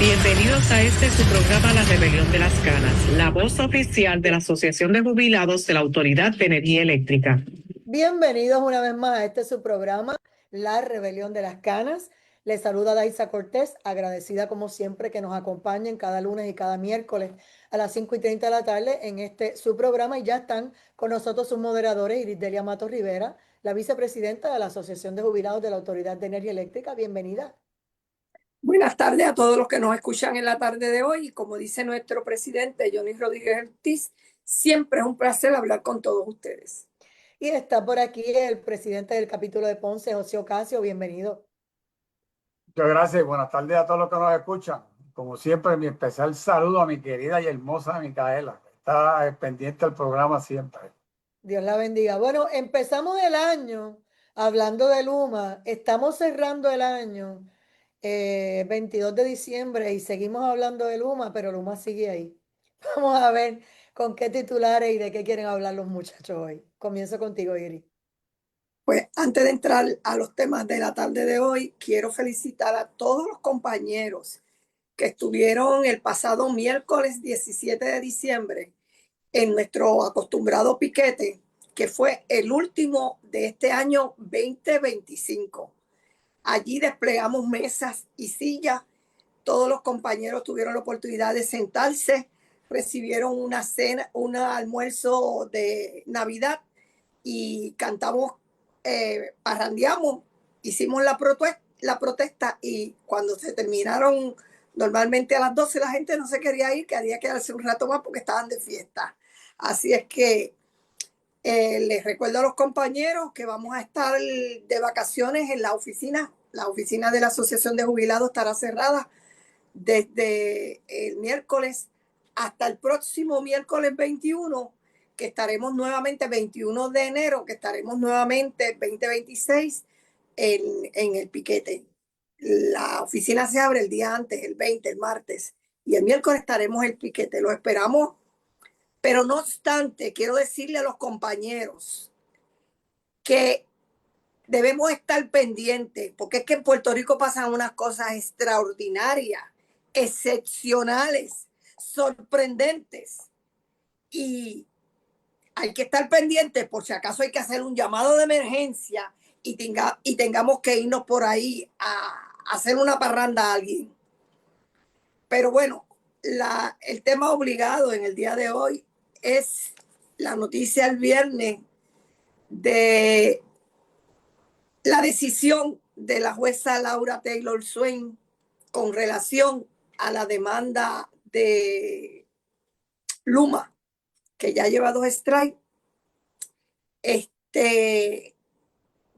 Bienvenidos a su programa La Rebelión de las Canas, la voz oficial de la Asociación de Jubilados de la Autoridad de Energía Eléctrica. Bienvenidos una vez más a su programa, La Rebelión de las Canas. Les saluda Daisa Cortés, agradecida como siempre que nos acompañen cada lunes y cada miércoles a las 5:30 de la tarde en su programa. Y ya están con nosotros sus moderadores, Iridelia Matos Rivera, la vicepresidenta de la Asociación de Jubilados de la Autoridad de Energía Eléctrica. Bienvenida. Buenas tardes a todos los que nos escuchan en la tarde de hoy. Y como dice nuestro presidente, Johnny Rodríguez Ortiz, siempre es un placer hablar con todos ustedes. Y está por aquí el presidente del capítulo de Ponce, José Ocasio. Bienvenido. Muchas gracias y buenas tardes a todos los que nos escuchan. Como siempre, mi especial saludo a mi querida y hermosa Micaela, que está pendiente del programa siempre. Dios la bendiga. Bueno, empezamos el año hablando de Luma. Estamos cerrando el año 22 de diciembre y seguimos hablando de Luma, pero Luma sigue ahí. Vamos a ver con qué titulares y de qué quieren hablar los muchachos hoy. Comienzo contigo, Iri. Pues antes de entrar a los temas de la tarde de hoy, quiero felicitar a todos los compañeros que estuvieron el pasado miércoles 17 de diciembre en nuestro acostumbrado piquete, que fue el último de este año 2025. Allí desplegamos mesas y sillas. Todos los compañeros tuvieron la oportunidad de sentarse, recibieron una cena, un almuerzo de Navidad y cantamos, parrandeamos, hicimos la protesta y cuando se terminaron, normalmente a las 12 la gente no se quería ir, quería quedarse un rato más porque estaban de fiesta. Así es que les recuerdo a los compañeros que vamos a estar de vacaciones en la oficina. La oficina de la Asociación de Jubilados estará cerrada desde el miércoles hasta el próximo miércoles 21, que estaremos nuevamente 21 de enero, que estaremos nuevamente 2026 en el piquete. La oficina se abre el día antes, el 20, el martes, y el miércoles estaremos en el piquete. Lo esperamos, pero no obstante, quiero decirle a los compañeros que debemos estar pendientes, porque es que en Puerto Rico pasan unas cosas extraordinarias, excepcionales, sorprendentes, y hay que estar pendientes por si acaso hay que hacer un llamado de emergencia y tengamos que irnos por ahí a hacer una parranda a alguien. Pero bueno, el tema obligado en el día de hoy es la noticia el viernes de la decisión de la jueza Laura Taylor Swain con relación a la demanda de Luma, que ya lleva 2 strikes,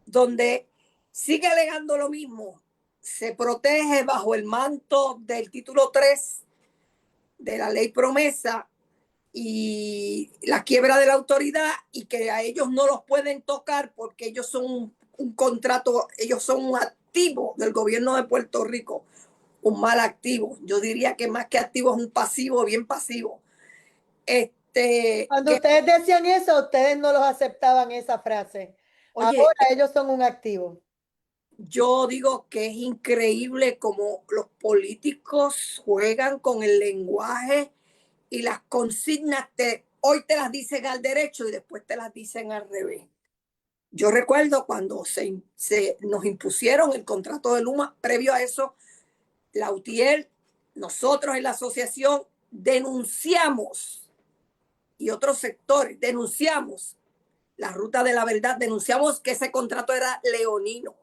donde sigue alegando lo mismo. Se protege bajo el manto del título 3 de la ley promesa y la quiebra de la autoridad, y que a ellos no los pueden tocar porque ellos son un contrato, ellos son un activo del gobierno de Puerto Rico, un mal activo. Yo diría que más que activo es un pasivo, bien pasivo. Cuando ustedes decían eso, ustedes no los aceptaban esa frase. Oye, ahora ellos son un activo. yo digo que es increíble cómo los políticos juegan con el lenguaje y las consignas. Hoy te las dicen al derecho y después te las dicen al revés. Yo recuerdo cuando nos impusieron el contrato de Luma. Previo a eso, la UTIER, nosotros en la asociación denunciamos, y otros sectores denunciamos la ruta de la verdad, denunciamos que ese contrato era leonino,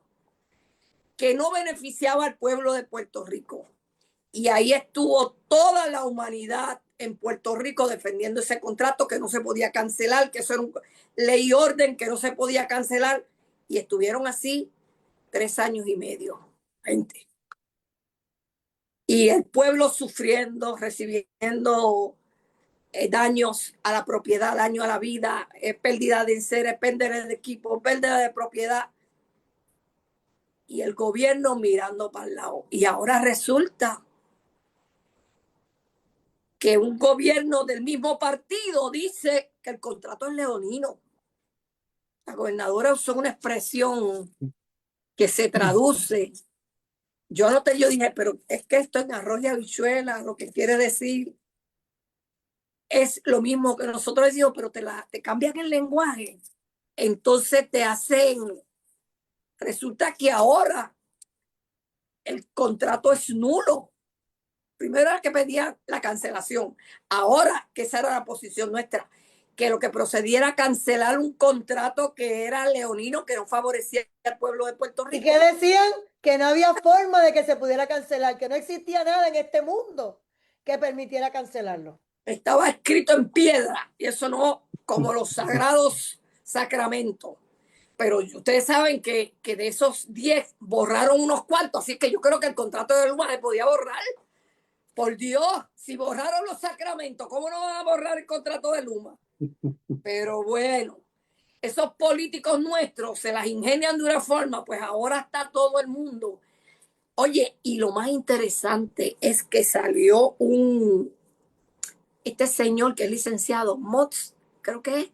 que no beneficiaba al pueblo de Puerto Rico. Y ahí estuvo toda la humanidad en Puerto Rico defendiendo ese contrato, que no se podía cancelar, que eso era ley y orden, que no se podía cancelar. Y estuvieron así 3 años y medio, gente. Y el pueblo sufriendo, recibiendo daños a la propiedad, daño a la vida, pérdida de enseres, pérdida de equipo, pérdida de propiedad. Y el gobierno mirando para el lado. Y ahora resulta que un gobierno del mismo partido dice que el contrato es leonino. La gobernadora usó una expresión que se traduce Yo anoté, yo dije, pero es que esto en arroz y habichuela, lo que quiere decir es lo mismo que nosotros decimos, pero te cambian el lenguaje. Entonces te hacen, resulta que ahora el contrato es nulo. Primero era que pedía la cancelación. Ahora, que esa era la posición nuestra, que lo que procediera a cancelar un contrato que era leonino, que no favorecía al pueblo de Puerto ¿Y Rico. qué decían? Que no había forma de que se pudiera cancelar, que no existía nada en este mundo que permitiera cancelarlo. Estaba escrito en piedra, y eso no como los sagrados sacramentos. Pero ustedes saben que de esos 10 borraron unos cuantos, así que yo creo que el contrato de Luma se podía borrar. Por Dios, si borraron los sacramentos, ¿cómo no van a borrar el contrato de Luma? Pero bueno, esos políticos nuestros se las ingenian de una forma, pues ahora está todo el mundo. Oye, y lo más interesante es que salió este señor que es licenciado, Motz, creo que es,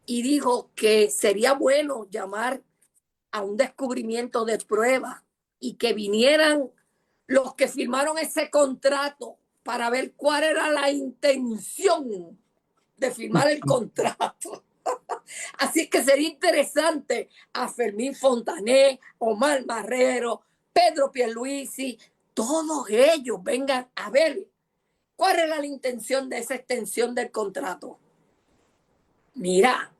y dijo que sería bueno llamar a un descubrimiento de prueba y que vinieran los que firmaron ese contrato para ver cuál era la intención de firmar el contrato. Así que sería interesante a Fermín Fontané, Omar Marrero, Pedro Pierluisi, todos ellos vengan a ver cuál era la intención de esa extensión del contrato. Mira,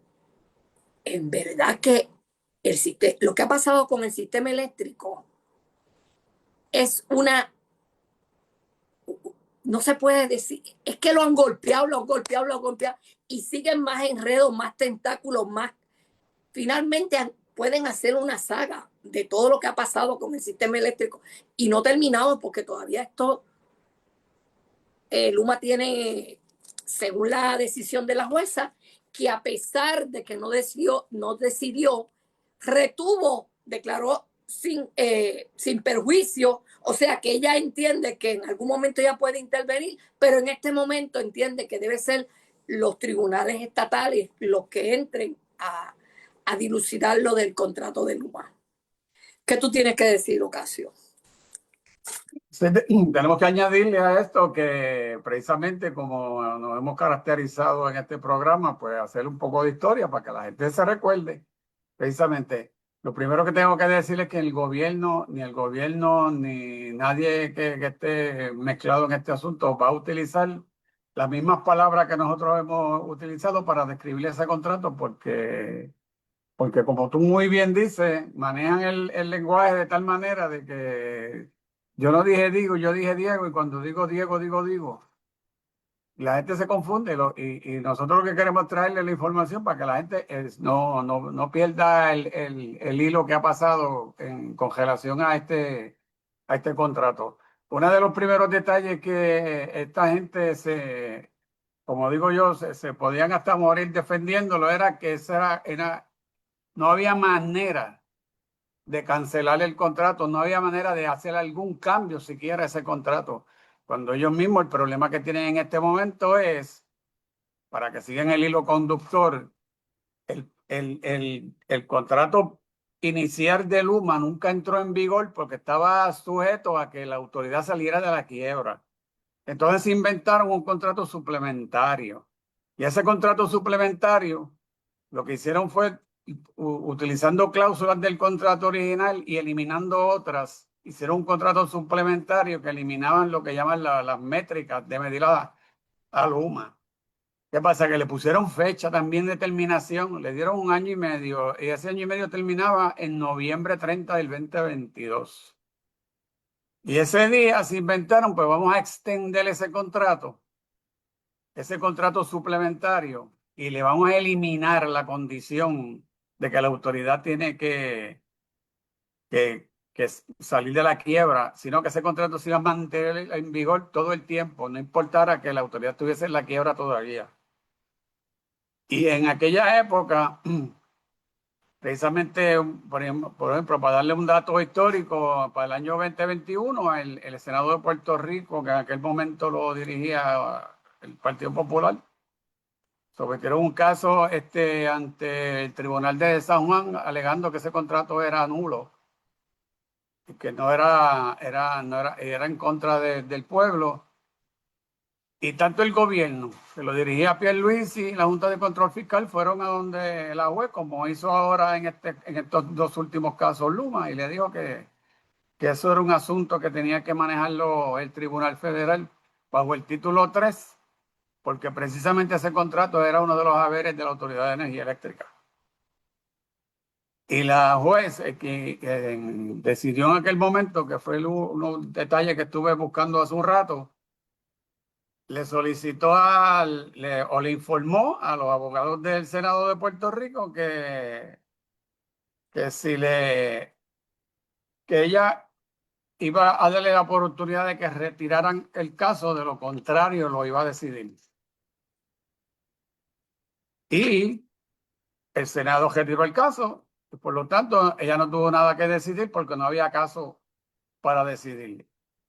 en verdad que lo que ha pasado con el sistema eléctrico es no se puede decir, es que lo han golpeado, y siguen más enredos, más tentáculos, más. Finalmente pueden hacer una saga de todo lo que ha pasado con el sistema eléctrico y no terminado porque todavía Luma tiene, según la decisión de la jueza, que a pesar de que no decidió, retuvo, declaró sin perjuicio, o sea que ella entiende que en algún momento ella puede intervenir, pero en este momento entiende que debe ser los tribunales estatales los que entren a dilucidar lo del contrato de Luma. ¿Qué tú tienes que decir, Ocasio? Sí, tenemos que añadirle a esto que precisamente como nos hemos caracterizado en este programa, pues hacer un poco de historia para que la gente se recuerde. Precisamente, lo primero que tengo que decir es que el gobierno, ni nadie que esté mezclado en este asunto va a utilizar las mismas palabras que nosotros hemos utilizado para describir ese contrato, porque como tú muy bien dices, manejan el lenguaje de tal manera de que yo no dije digo, yo dije Diego, y cuando digo Diego, digo digo. Y la gente se confunde y nosotros lo que queremos es traerle la información para que la gente no pierda el hilo que ha pasado con relación a este contrato. Uno de los primeros detalles que esta gente como digo yo, se podían hasta morir defendiéndolo, era que no había manera de cancelar el contrato, no había manera de hacer algún cambio siquiera a ese contrato. Cuando ellos mismos, el problema que tienen en este momento es, para que sigan el hilo conductor, el contrato inicial de Luma nunca entró en vigor porque estaba sujeto a que la autoridad saliera de la quiebra. Entonces inventaron un contrato suplementario. Y ese contrato suplementario, lo que hicieron fue, utilizando cláusulas del contrato original y eliminando otras, hicieron un contrato suplementario que eliminaban lo que llaman las métricas de medir a Luma. ¿Qué pasa? Que le pusieron fecha también de terminación, le dieron 1 año y medio, y ese 1 año y medio terminaba en noviembre 30 del 2022. Y ese día se inventaron, pues vamos a extender ese contrato suplementario, y le vamos a eliminar la condición de que la autoridad tiene que salir de la quiebra, sino que ese contrato se iba a mantener en vigor todo el tiempo, no importara que la autoridad estuviese en la quiebra todavía. Y en aquella época, precisamente, por ejemplo, para darle un dato histórico, para el año 2021, el Senado de Puerto Rico, que en aquel momento lo dirigía el Partido Popular, sometieron un caso ante el Tribunal de San Juan alegando que ese contrato era nulo. que era en contra del pueblo. Y tanto el gobierno, que lo dirigía Pierluisi, y la Junta de Control Fiscal fueron a donde la juez, como hizo ahora en estos dos últimos casos Luma, y le dijo que eso era un asunto que tenía que manejarlo el Tribunal Federal bajo el título 3, porque precisamente ese contrato era uno de los haberes de la Autoridad de Energía Eléctrica. Y la juez que decidió en aquel momento, que fue unos detalles que estuve buscando hace un rato, le solicitó o le informó a los abogados del Senado de Puerto Rico que si que ella iba a darle la oportunidad de que retiraran el caso, de lo contrario lo iba a decidir. Y el Senado retiró el caso, y por lo tanto ella no tuvo nada que decidir porque no había caso para decidir.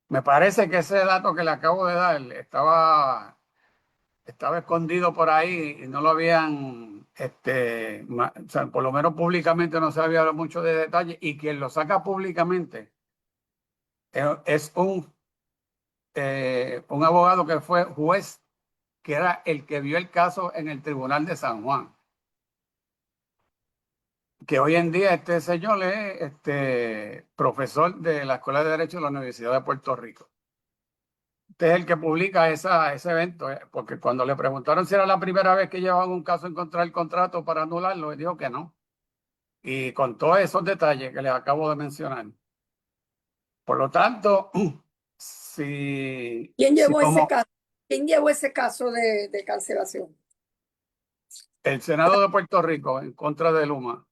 Me parece que ese dato que le acabo de dar estaba escondido por ahí y no lo habían, o sea, por lo menos públicamente no se había hablado mucho de detalle, y quien lo saca públicamente es un abogado que fue juez, que era el que vio el caso en el Tribunal de San Juan. Que hoy en día este señor es profesor de la Escuela de Derecho de la Universidad de Puerto Rico. Este es el que publica ese evento, porque cuando le preguntaron si era la primera vez que llevaban un caso en contra del contrato para anularlo, él dijo que no. Y con todos esos detalles que les acabo de mencionar. Por lo tanto, ¿Quién llevó ese como caso? ¿Quién llevó ese caso de cancelación? el Senado de Puerto Rico en contra de Luma,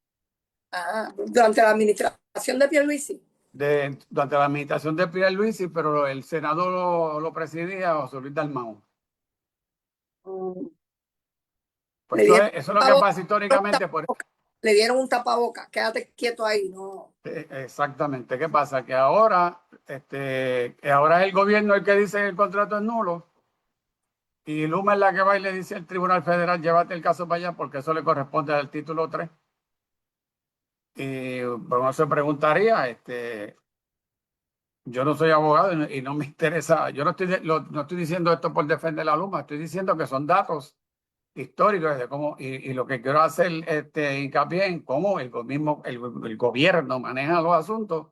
Durante la administración de Pierluisi. durante la administración de Pierluisi, pero el Senado lo presidía José Luis Dalmau. Pues Le dieron eso es lo que pasa históricamente. Le dieron un tapaboca, quédate quieto ahí, no. Exactamente. ¿Qué pasa? Que ahora es el gobierno el que dice que el contrato es nulo, y Luma es la que va y le dice al Tribunal Federal: llévate el caso para allá porque eso le corresponde al título 3. Y uno se preguntaría, yo no soy abogado y no me interesa, yo no estoy diciendo esto por defender a Luma, estoy diciendo que son datos históricos de cómo, y lo que quiero hacer hincapié en cómo el gobierno maneja los asuntos,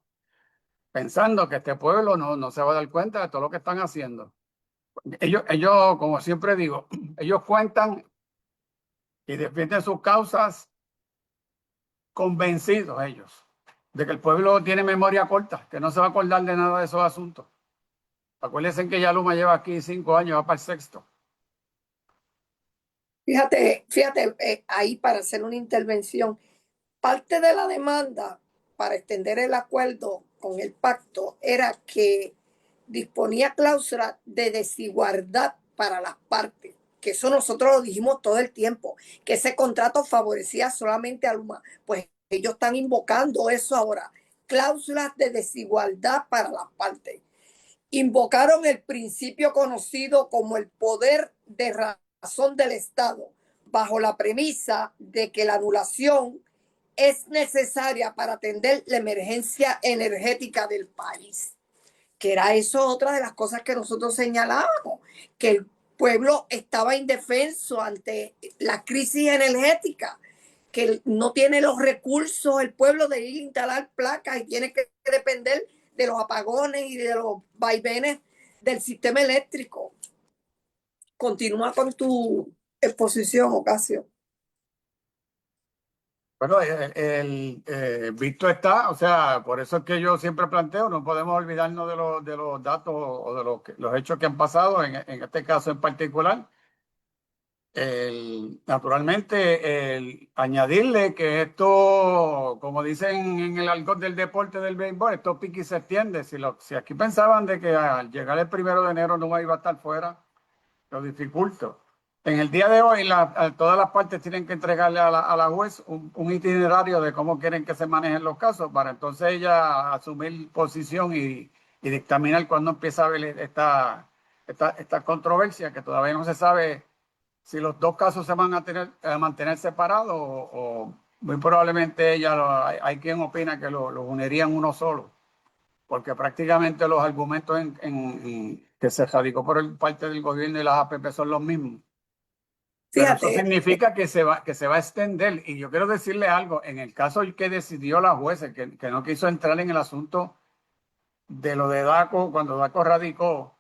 pensando que este pueblo no se va a dar cuenta de todo lo que están haciendo. Ellos, como siempre digo, ellos cuentan y defienden sus causas convencidos ellos de que el pueblo tiene memoria corta, que no se va a acordar de nada de esos asuntos. Acuérdense que ya Luma lleva aquí 5 años, va para el sexto. Fíjate, ahí para hacer una intervención, parte de la demanda para extender el acuerdo con el pacto era que disponía cláusulas de desigualdad para las partes, que eso nosotros lo dijimos todo el tiempo, que ese contrato favorecía solamente a Luma. Pues ellos están invocando eso ahora, cláusulas de desigualdad para las partes. Invocaron el principio conocido como el poder de razón del Estado, bajo la premisa de que la anulación es necesaria para atender la emergencia energética del país. Que era eso otra de las cosas que nosotros señalábamos, que el pueblo estaba indefenso ante la crisis energética, que no tiene los recursos el pueblo de ir a instalar placas y tiene que depender de los apagones y de los vaivenes del sistema eléctrico. Continúa con tu exposición, Ocasio. Bueno, visto está, o sea, por eso es que yo siempre planteo, no podemos olvidarnos de los datos o de los hechos que han pasado, en este caso en particular. Naturalmente, añadirle que esto, como dicen en el argot del deporte del béisbol, esto pique y se extiende. Si aquí pensaban de que al llegar el 1 de enero no iba a estar fuera, lo dificulto. En el día de hoy, todas las partes tienen que entregarle a la juez un itinerario de cómo quieren que se manejen los casos, para entonces ella asumir posición y dictaminar cuándo empieza a haber esta controversia, que todavía no se sabe si los dos casos se van a mantener separados, o muy probablemente hay quien opina que los unirían uno solo. porque prácticamente los argumentos que se radicó por parte del gobierno y las APP son los mismos. Pero eso Fíjate, significa que se va a extender. Y yo quiero decirle algo, en el caso que decidió la jueza, que no quiso entrar en el asunto de lo de DACO, cuando DACO radicó,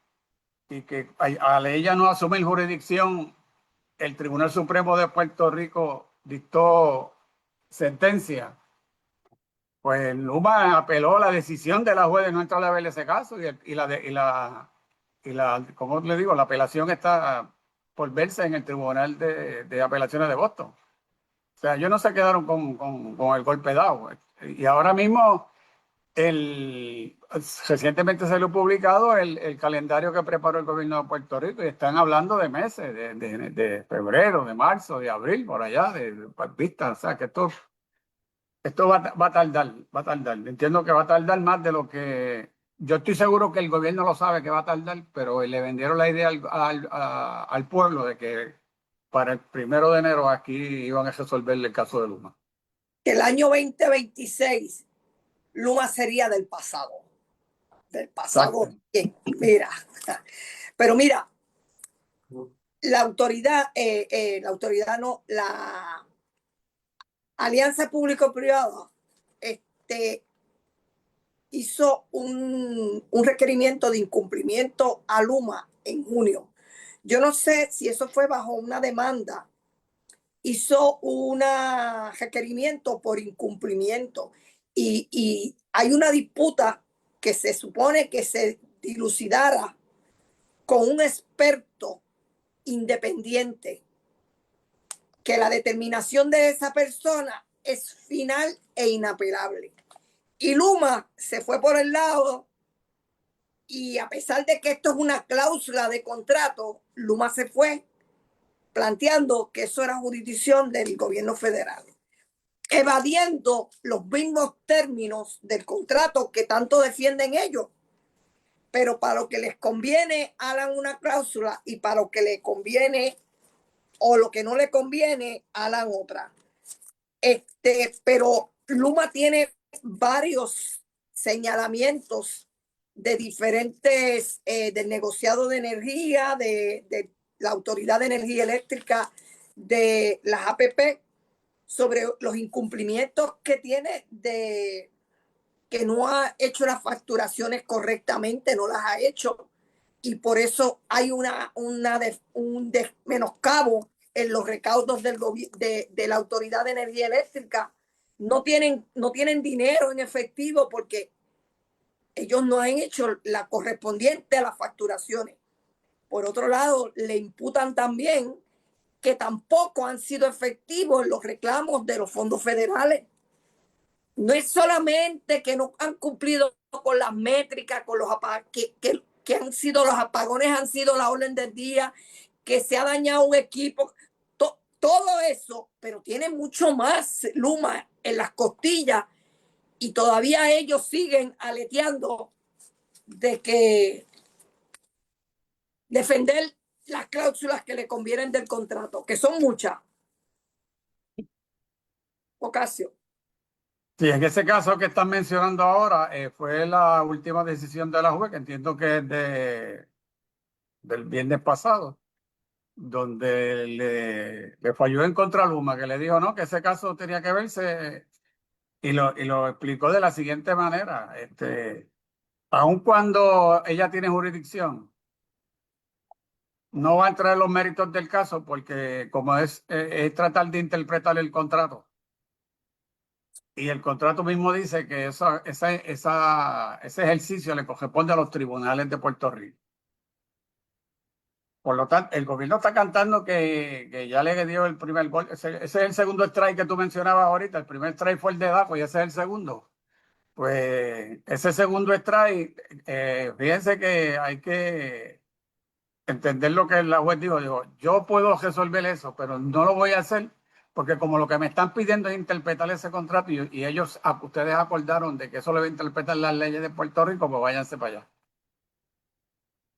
y que al ella no asumir jurisdicción, el Tribunal Supremo de Puerto Rico dictó sentencia. Pues Luma apeló la decisión de la juez de no entrar a ver ese caso ¿cómo le digo? La apelación está por verse en el Tribunal de Apelaciones de Boston. O sea, ellos no se quedaron con el golpe dado. Y ahora mismo, recientemente salió publicado el calendario que preparó el gobierno de Puerto Rico y están hablando de meses, de febrero, de marzo, de abril, por allá, de vista. O sea, que esto va a tardar, va a tardar. Entiendo que va a tardar más de lo que... Yo estoy seguro que el gobierno lo sabe que va a tardar, pero le vendieron la idea al pueblo de que para el 1 de enero aquí iban a resolver el caso de Luma. que el año 2026 Luma sería del pasado. Del pasado. Exacto. Bien, mira. Pero mira, la autoridad no, la Alianza Público-Privada hizo un requerimiento de incumplimiento a Luma en junio. Yo no sé si eso fue bajo una demanda. Hizo un requerimiento por incumplimiento y hay una disputa que se supone que se dilucidara con un experto independiente, que la determinación de esa persona es final e inapelable. Y Luma se fue por el lado y a pesar de que esto es una cláusula de contrato, Luma se fue planteando que eso era jurisdicción del gobierno federal, evadiendo los mismos términos del contrato que tanto defienden ellos. Pero para lo que les conviene, hagan una cláusula y para lo que les conviene o lo que no le conviene, hagan otra. Pero Luma tiene varios señalamientos de diferentes, del negociado de energía, de la Autoridad de Energía Eléctrica, de las APP, sobre los incumplimientos que tiene de que no ha hecho las facturaciones correctamente, no las ha hecho, y por eso hay un menoscabo en los recaudos de la Autoridad de Energía Eléctrica. No tienen dinero en efectivo porque ellos no han hecho la correspondiente a las facturaciones. Por otro lado, le imputan también que tampoco han sido efectivos los reclamos de los fondos federales. No es solamente que no han cumplido con las métricas, con los que han sido los apagones, han sido la orden del día, que se ha dañado un equipo, todo eso, pero tiene mucho más Luma en las costillas y todavía ellos siguen aleteando de que defender las cláusulas que le convienen del contrato, que son muchas. Ocasio. Sí, en ese caso que están mencionando ahora, fue la última decisión de la juez, que entiendo que es del viernes pasado, donde le falló en contra a Luma, que le dijo no, que ese caso tenía que verse, y lo explicó de la siguiente manera. Aun cuando ella tiene jurisdicción, no va a entrar en los méritos del caso porque como es tratar de interpretar el contrato. Y el contrato mismo dice que ese ejercicio le corresponde a los tribunales de Puerto Rico. Por lo tanto, el gobierno está cantando que ya le dio el primer gol. Ese es el segundo strike que tú mencionabas ahorita. El primer strike fue el de DACO y ese es el segundo. Pues ese segundo strike, fíjense que hay que entender lo que la juez dijo. Digo, yo puedo resolver eso, pero no lo voy a hacer porque como lo que me están pidiendo es interpretar ese contrato y ustedes acordaron de que eso le va a interpretar las leyes de Puerto Rico, pues váyanse para allá.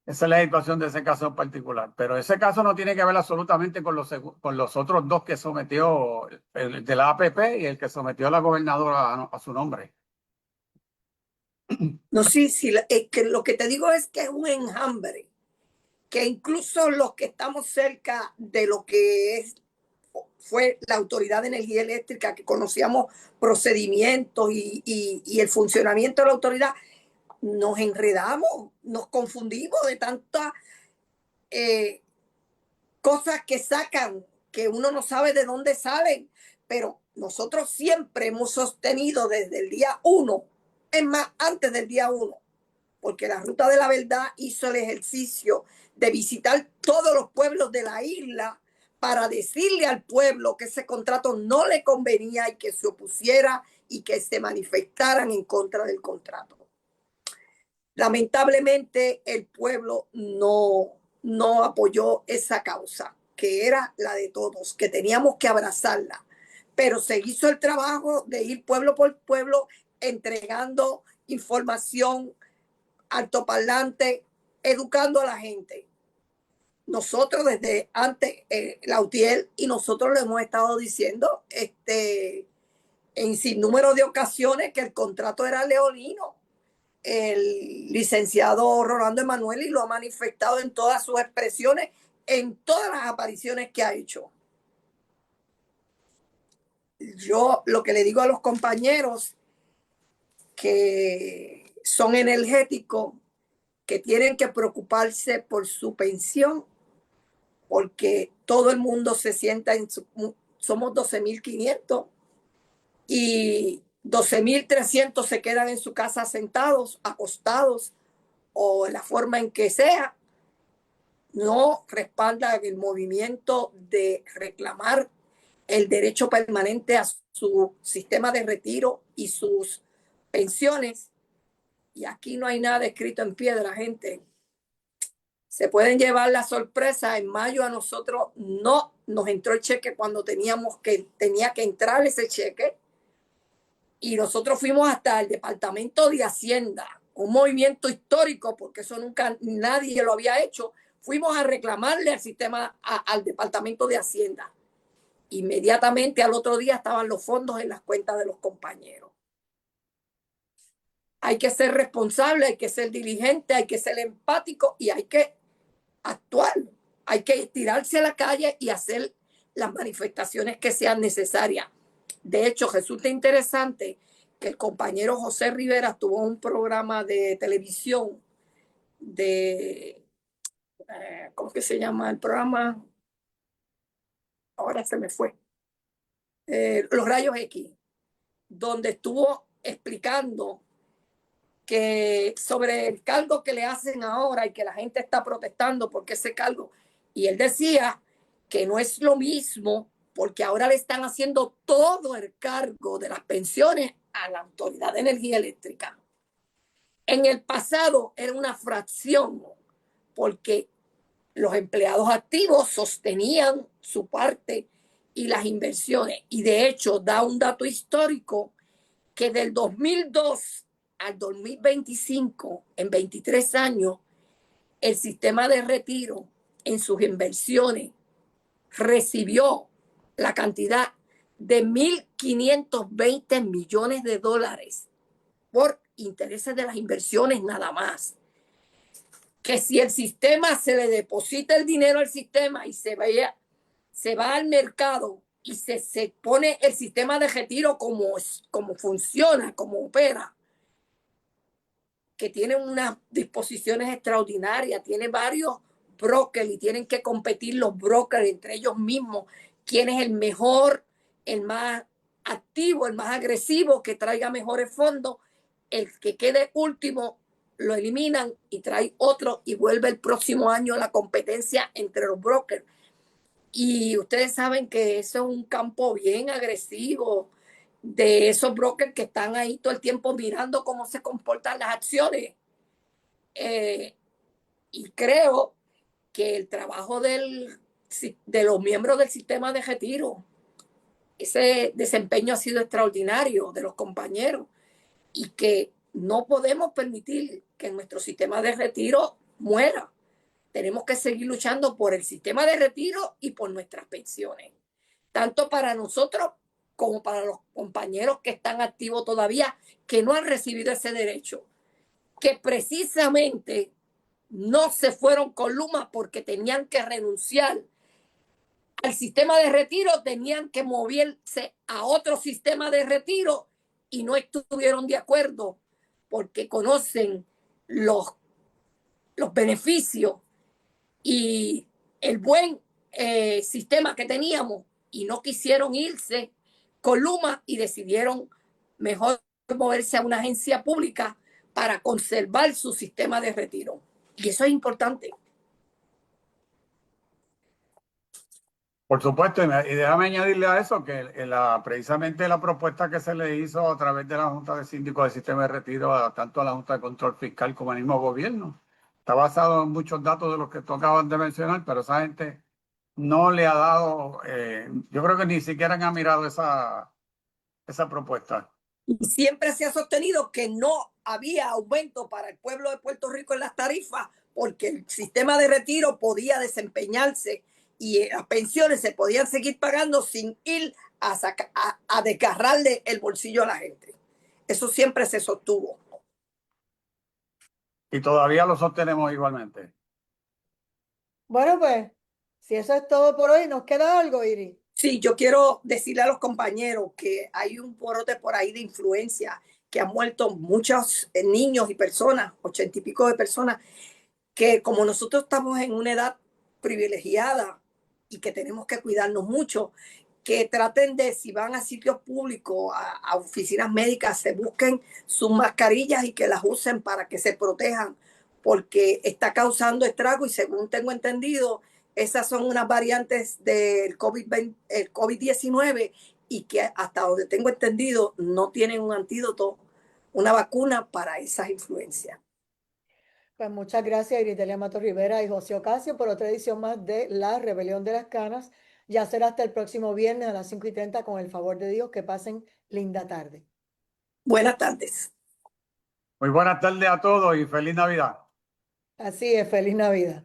Esa es la situación de ese caso en particular. Pero ese caso no tiene que ver absolutamente con los otros dos que sometió el de la APP y el que sometió a la gobernadora a su nombre. No, sí, sí, que lo que te digo es que es un enjambre, que incluso los que estamos cerca de lo que fue la Autoridad de Energía Eléctrica, que conocíamos procedimientos y el funcionamiento de la autoridad, nos enredamos, nos confundimos de tantas cosas que sacan, que uno no sabe de dónde salen, pero nosotros siempre hemos sostenido desde el día 1, es más, antes del día 1, porque la Ruta de la Verdad hizo el ejercicio de visitar todos los pueblos de la isla para decirle al pueblo que ese contrato no le convenía y que se opusiera y que se manifestaran en contra del contrato. Lamentablemente el pueblo no apoyó esa causa, que era la de todos, que teníamos que abrazarla, pero se hizo el trabajo de ir pueblo por pueblo entregando información altoparlante, educando a la gente. Nosotros desde antes, Lautier y nosotros le hemos estado diciendo en sinnúmero de ocasiones que el contrato era leonino. El licenciado Rolando Emanueli lo ha manifestado en todas sus expresiones, en todas las apariciones que ha hecho. Yo lo que le digo a los compañeros que son energéticos, que tienen que preocuparse por su pensión, porque todo el mundo se sienta somos 12.500 y 12.300 se quedan en su casa sentados, acostados o en la forma en que sea. No respalda el movimiento de reclamar el derecho permanente a su sistema de retiro y sus pensiones. Y aquí no hay nada escrito en piedra, gente. Se pueden llevar la sorpresa. En mayo a nosotros no nos entró el cheque cuando tenía que entrar ese cheque. Y nosotros fuimos hasta el Departamento de Hacienda, un movimiento histórico, porque eso nunca nadie lo había hecho. Fuimos a reclamarle al sistema, al Departamento de Hacienda. Inmediatamente al otro día estaban los fondos en las cuentas de los compañeros. Hay que ser responsable, hay que ser diligente, hay que ser empático y hay que actuar. Hay que tirarse a la calle y hacer las manifestaciones que sean necesarias. De hecho, resulta interesante que el compañero José Rivera tuvo un programa de televisión de, ¿cómo que se llama el programa? Ahora se me fue. Los Rayos X, donde estuvo explicando que sobre el cargo que le hacen ahora y que la gente está protestando porque ese cargo, y él decía que no es lo mismo porque ahora le están haciendo todo el cargo de las pensiones a la Autoridad de Energía Eléctrica. En el pasado era una fracción porque los empleados activos sostenían su parte y las inversiones. Y de hecho da un dato histórico que del 2002 al 2025, en 23 años, el sistema de retiro en sus inversiones recibió la cantidad de 1.520 millones de dólares por intereses de las inversiones nada más. Que si el sistema se le deposita el dinero al sistema y se va al mercado y se pone el sistema de retiro como funciona, como opera, que tiene unas disposiciones extraordinarias, tiene varios brokers y tienen que competir los brokers entre ellos mismos, quién es el mejor, el más activo, el más agresivo, que traiga mejores fondos, el que quede último lo eliminan y trae otro y vuelve el próximo año la competencia entre los brokers. Y ustedes saben que eso es un campo bien agresivo de esos brokers que están ahí todo el tiempo mirando cómo se comportan las acciones. Y creo que el trabajo de los miembros del sistema de retiro, ese desempeño ha sido extraordinario de los compañeros y que no podemos permitir que nuestro sistema de retiro muera. Tenemos que seguir luchando por el sistema de retiro y por nuestras pensiones, tanto para nosotros como para los compañeros que están activos todavía, que no han recibido ese derecho. que precisamente no se fueron con Luma porque tenían que renunciar al sistema de retiro, tenían que moverse a otro sistema de retiro y no estuvieron de acuerdo porque conocen los beneficios y el buen sistema que teníamos y no quisieron irse con Luma y decidieron mejor moverse a una agencia pública para conservar su sistema de retiro. Y eso es importante. Por supuesto, y déjame añadirle a eso que precisamente la propuesta que se le hizo a través de la Junta de Síndicos del Sistema de Retiro, tanto a la Junta de Control Fiscal como al mismo gobierno, está basado en muchos datos de los que tú acabas de mencionar, pero esa gente no le ha dado, yo creo que ni siquiera han mirado esa propuesta. Y siempre se ha sostenido que no había aumento para el pueblo de Puerto Rico en las tarifas porque el sistema de retiro podía desempeñarse y las pensiones se podían seguir pagando sin ir a desgarrarle el bolsillo a la gente. Eso siempre se sostuvo. Y todavía lo sostenemos igualmente. Bueno, pues, si eso es todo por hoy, ¿nos queda algo, Iris? Sí, yo quiero decirle a los compañeros que hay un porote por ahí de influencia, que han muerto muchos niños y personas, 80 y pico de personas, que como nosotros estamos en una edad privilegiada y que tenemos que cuidarnos mucho, que traten de, si van a sitios públicos, a oficinas médicas, se busquen sus mascarillas y que las usen para que se protejan, porque está causando estrago y según tengo entendido, esas son unas variantes del COVID-19 y que hasta donde tengo entendido no tienen un antídoto, una vacuna para esas influencias. Pues muchas gracias, Iritelia Mato Rivera y José Ocasio, por otra edición más de La Rebelión de las Canas. Ya será hasta el próximo viernes a las 5:30, con el favor de Dios. Que pasen linda tarde. Buenas tardes. Muy buenas tardes a todos y feliz Navidad. Así es, feliz Navidad.